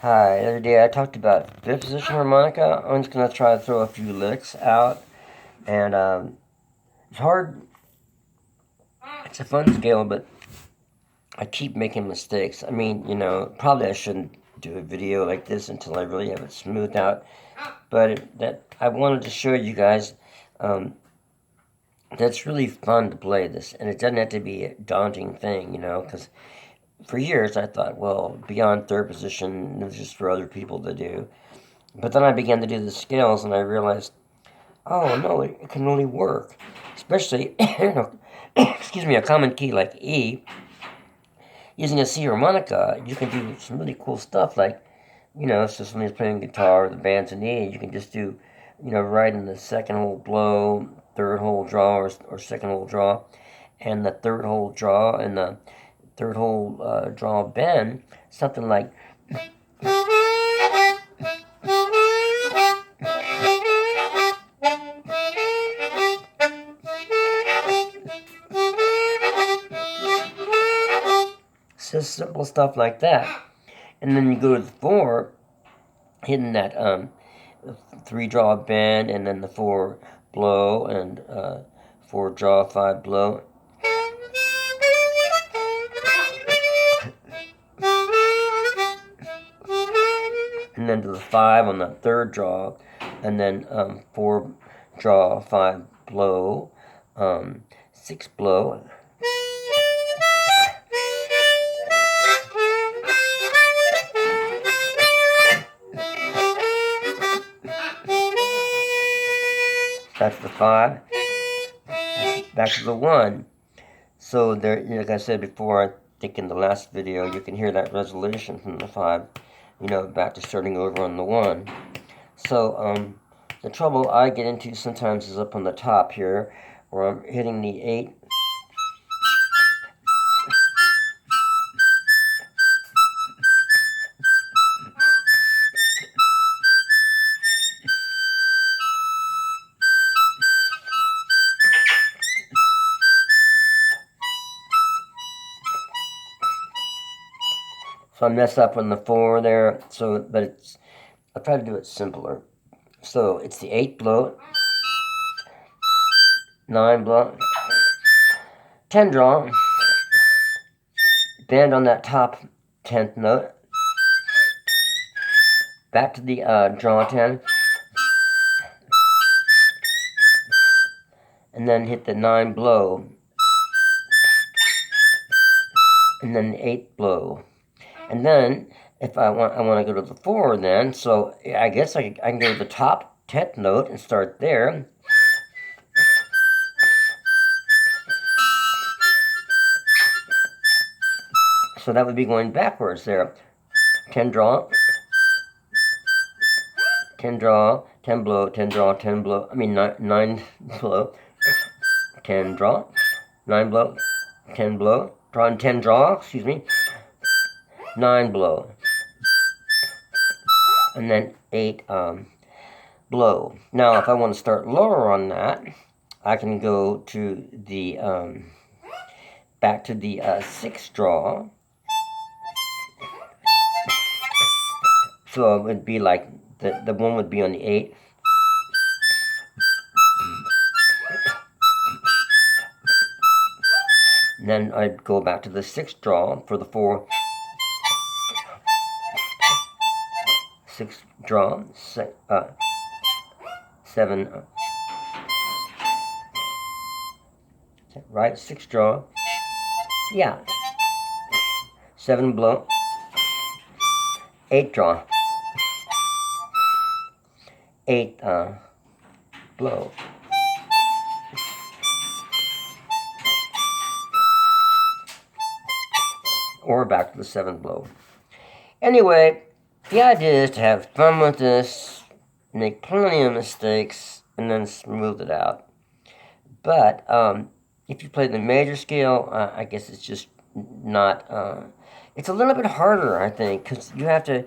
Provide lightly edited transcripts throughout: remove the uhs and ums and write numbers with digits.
Hi, the other day I talked about fifth position harmonica. I'm just going to try to throw a few licks out. And it's hard, it's a fun scale, but I keep making mistakes. I mean, probably I shouldn't do a video like this until I really have it smoothed out. But that I wanted to show you guys um, that's really fun to play this. And it doesn't have to be a daunting thing, because for years I thought, well, beyond third position, it was just for other people to do. But then I began to do the scales and I realized, oh no, it can really work. Especially, excuse me, a common key like E. Using a C harmonica, you can do some really cool stuff like, so somebody's playing guitar, the band's in E, you can just do, right in the second whole blow, third whole draw, or second whole draw, and the third whole draw, and the third whole draw bend, something like. Just simple stuff like that. And then you go to the four, hitting that three draw bend, and then the four blow, and four draw, five blow. And then to the five on the third draw, and then four draw, five blow, six blow. That's the five. Back to the one. So there, like I said before, I think in the last video, you can hear that resolution from the five, back to starting over on the one. So the trouble I get into sometimes is up on the top here, where I'm hitting the eight. So I mess up on the four there. But I'll try to do it simpler. So it's the eight blow, nine blow, 10 draw, bend on that top 10th note, back to the draw 10, and then hit the 9 blow, and then the 8 blow. And then, if I want to go to the 4 then, so I guess I can go to the top 10th note and start there. So that would be going backwards there. 10 draw, 10 draw, 10 blow, 10 draw, 10 blow, 9 blow, 10 draw, 9 blow, 10 blow, draw and 10 draw, 9 blow, and then 8 blow. Now if I want to start lower on that, I can go to the back to the 6 draw. So it would be like the one would be on the 8. And then I'd go back to the 6th draw for the 4. 6th draw, 7. Right, 6th draw. Yeah. 7 blow. 8 draw. 8 blow. Or back to the 7th blow. Anyway, the idea is to have fun with this, make plenty of mistakes, and then smooth it out. But if you play the major scale, I guess it's just not. It's a little bit harder, I think, because you have to.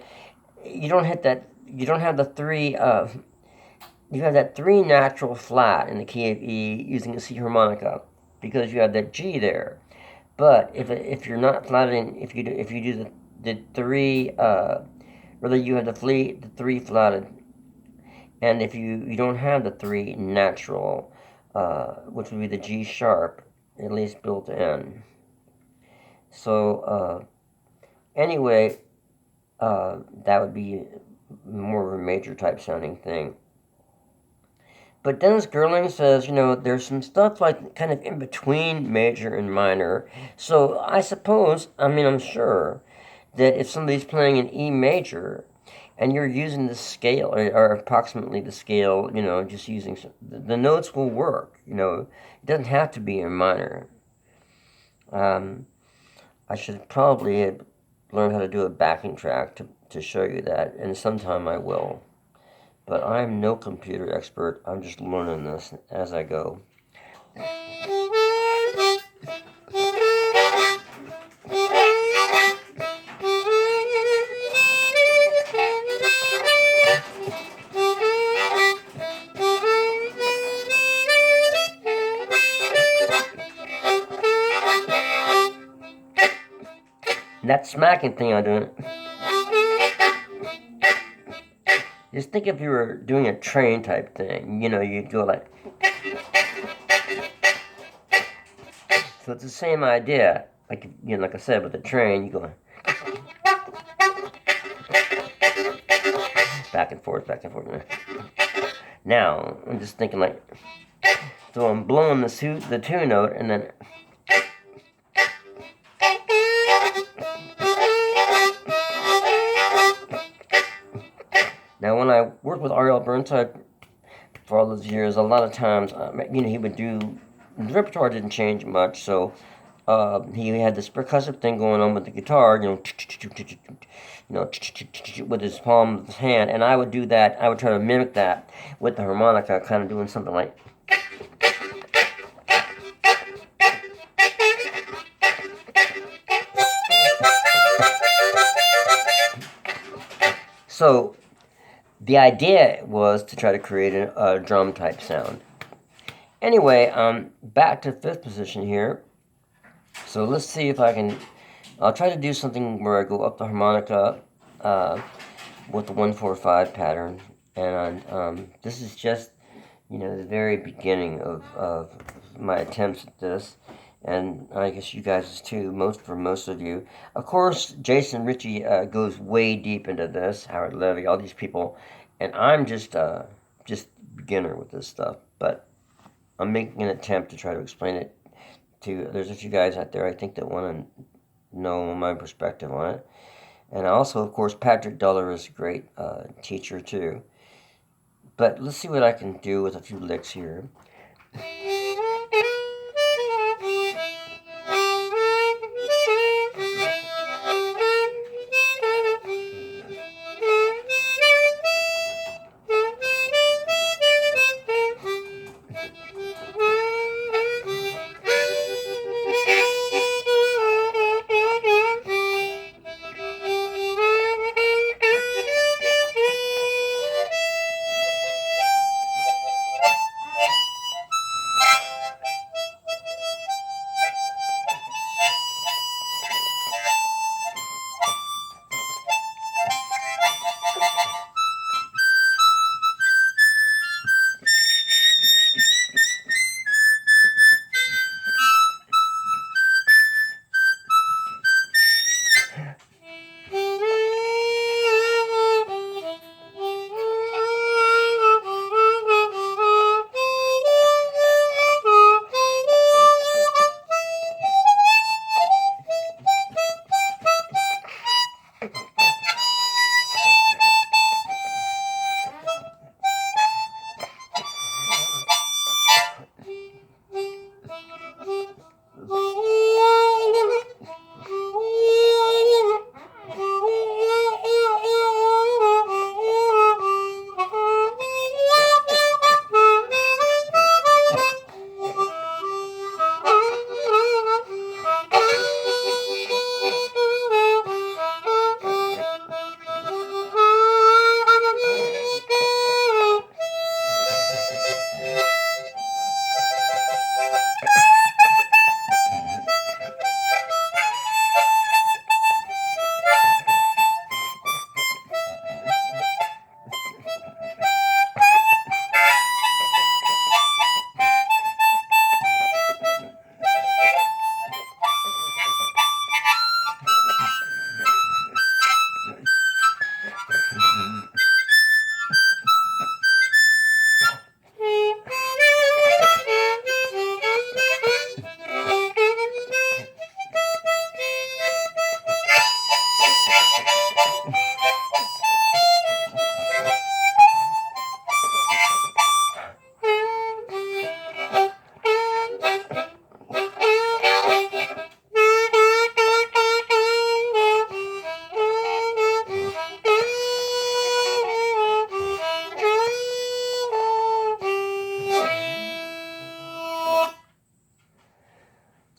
You don't hit that. You don't have the three. You have that 3 natural flat in the key of E using a C harmonica because you have that G there. But if you're not flatting, if you do the 3 whether you have the 3 flatted, and if you don't have the 3 natural, which would be the G sharp, at least built in. So anyway, that would be more of a major type sounding thing. But Dennis Gerling says, there's some stuff like kind of in between major and minor. So I suppose, I'm sure that if somebody's playing an E major and you're using the scale, or approximately the scale, just using the notes will work. It doesn't have to be in minor. I should probably learn how to do a backing track to show you that, and sometime I will. But I'm no computer expert. I'm just learning this as I go. That smacking thing I'm doing. Just think if you were doing a train type thing, you'd go like. So it's the same idea. Like like I said, with the train, you go back and forth, back and forth. Now I'm just thinking like, so I'm blowing the 2 note, and then. Now, when I worked with R.L. Burnside for all those years, a lot of times, he would do. The repertoire didn't change much, so he had this percussive thing going on with the guitar, with his palm of his hand, and I would do that. I would try to mimic that with the harmonica, kind of doing something like. So the idea was to try to create a drum type sound. Anyway, back to 5th position here. So let's see if I can. I'll try to do something where I go up the harmonica with the 1-4-5 pattern, and this is just the very beginning of my attempts at this, and I guess you guys too. For most of you, of course, Jason Ritchie goes way deep into this. Howard Levy, all these people, and I'm just beginner with this stuff, but I'm making an attempt to try to explain it to. There's a few guys out there I think that want to know my perspective on it, and also, of course, Patrick Duller is a great teacher too. But let's see what I can do with a few licks here.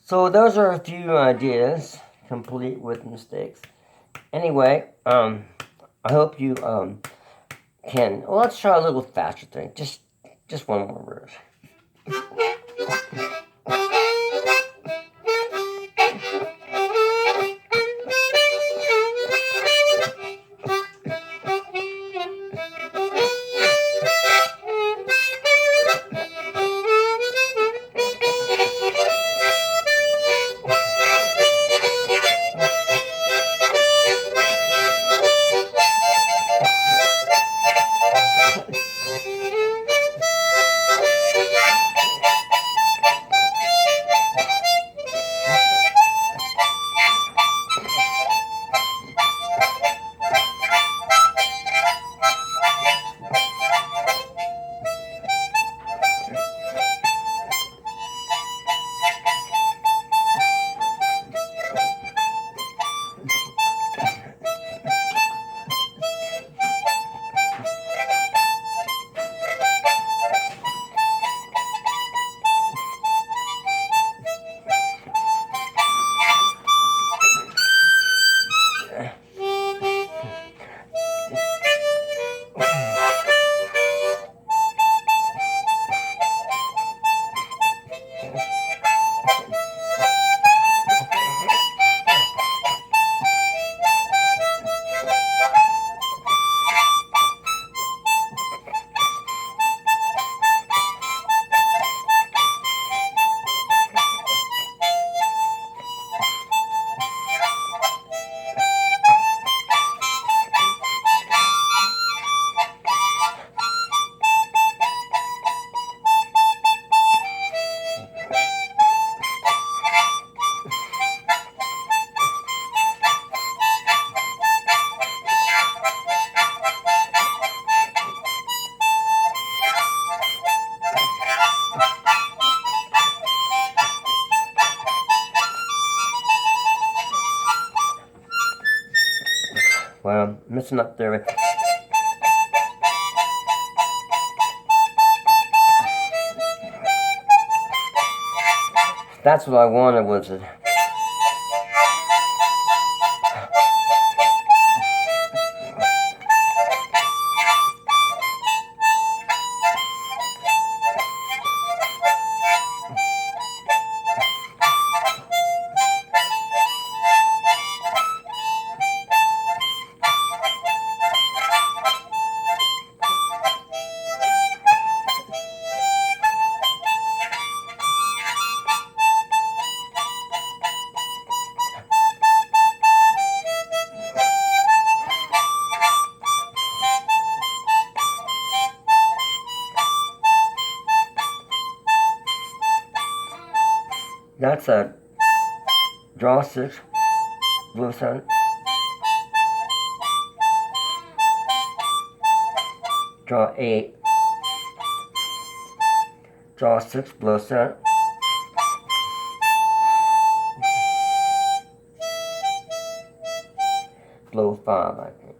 So those are a few ideas, complete with mistakes. Anyway, I hope you can. Well, let's try a little faster thing. Just one more verse. Well, I'm messing up there. That's what I wanted, was it? That's a draw 6, blow 7. Draw 8. Draw 6, blow 7. Blow 5, I think.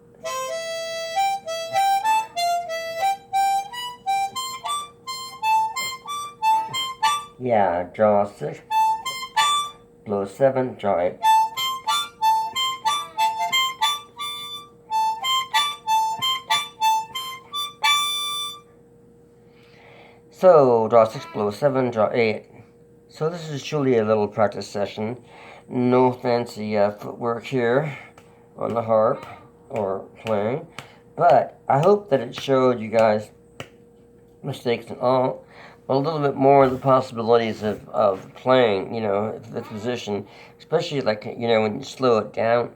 Yeah, draw 6. Blow 7, draw 8. So, draw 6, blow 7, draw 8. So this is truly a little practice session. No fancy footwork here on the harp or playing. But I hope that it showed you guys, mistakes and all, a little bit more of the possibilities of playing, you know, the position, especially like, you know, when you slow it down.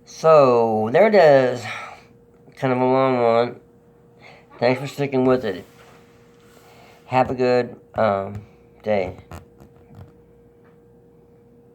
So, there it is. Kind of a long one. Thanks for sticking with it. Have a good day.